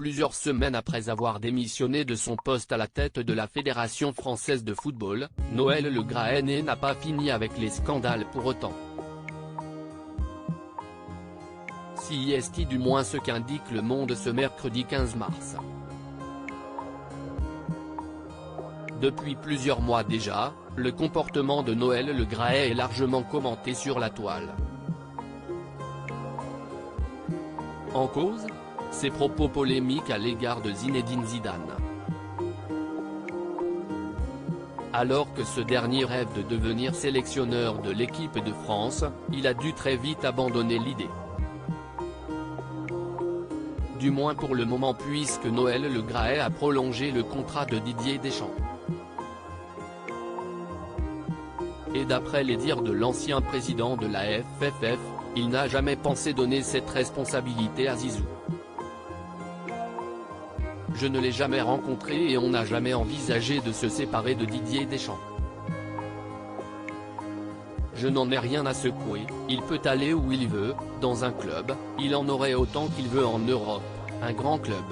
plusieurs semaines après avoir démissionné de son poste à la tête de la Fédération française de football, Noël Le Graët n'a pas fini avec les scandales pour autant. Si est du moins ce qu'indique Le Monde ce mercredi 15 mars. Depuis plusieurs mois déjà, le comportement de Noël Le Graët est largement commenté sur la toile. En cause, ses propos polémiques à l'égard de Zinedine Zidane. Alors que ce dernier rêve de devenir sélectionneur de l'équipe de France, il a dû très vite abandonner l'idée. Du moins pour le moment, puisque Noël Le Graët a prolongé le contrat de Didier Deschamps. Et d'après les dires de l'ancien président de la FFF, il n'a jamais pensé donner cette responsabilité à Zizou. Je ne l'ai jamais rencontré et on n'a jamais envisagé de se séparer de Didier Deschamps. Je n'en ai rien à secouer, il peut aller où il veut, dans un club, il en aurait autant qu'il veut en Europe, un grand club.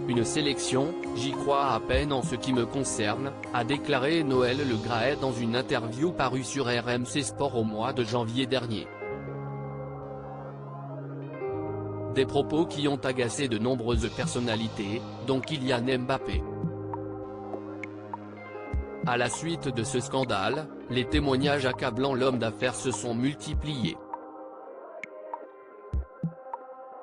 Une sélection, j'y crois à peine en ce qui me concerne, a déclaré Noël Le Graët dans une interview parue sur RMC Sport au mois de janvier dernier. Des propos qui ont agacé de nombreuses personnalités, dont Kylian Mbappé. À la suite de ce scandale, les témoignages accablant l'homme d'affaires se sont multipliés.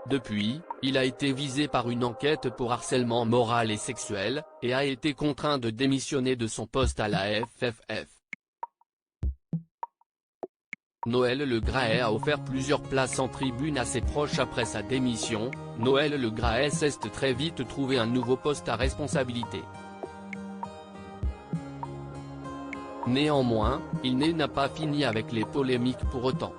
Depuis, il a été visé par une enquête pour harcèlement moral et sexuel, et a été contraint de démissionner de son poste à la FFF. Noël Le Graët a offert plusieurs places en tribune à ses proches après sa démission. Noël Le Graët s'est très vite trouvé un nouveau poste à responsabilité. Néanmoins, il n'a pas fini avec les polémiques pour autant.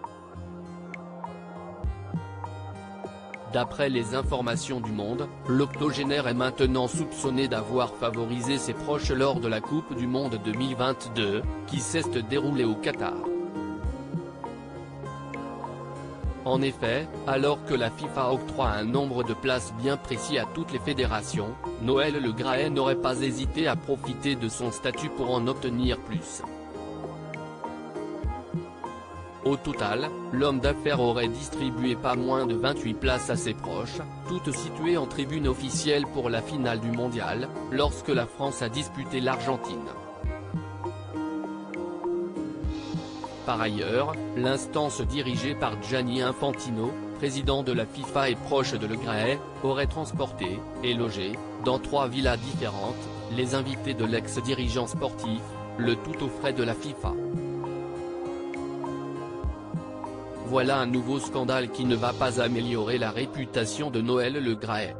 D'après les informations du Monde, l'octogénaire est maintenant soupçonné d'avoir favorisé ses proches lors de la Coupe du Monde 2022, qui s'est déroulée au Qatar. En effet, alors que la FIFA octroie un nombre de places bien précis à toutes les fédérations, Noël Le Graët n'aurait pas hésité à profiter de son statut pour en obtenir plus. Au total, l'homme d'affaires aurait distribué pas moins de 28 places à ses proches, toutes situées en tribune officielle pour la finale du mondial, lorsque la France a disputé l'Argentine. Par ailleurs, l'instance dirigée par Gianni Infantino, président de la FIFA et proche de Le Graët, aurait transporté, et logé, dans 3 villas différentes, les invités de l'ex-dirigeant sportif, le tout aux frais de la FIFA. Voilà un nouveau scandale qui ne va pas améliorer la réputation de Noël Le Graët.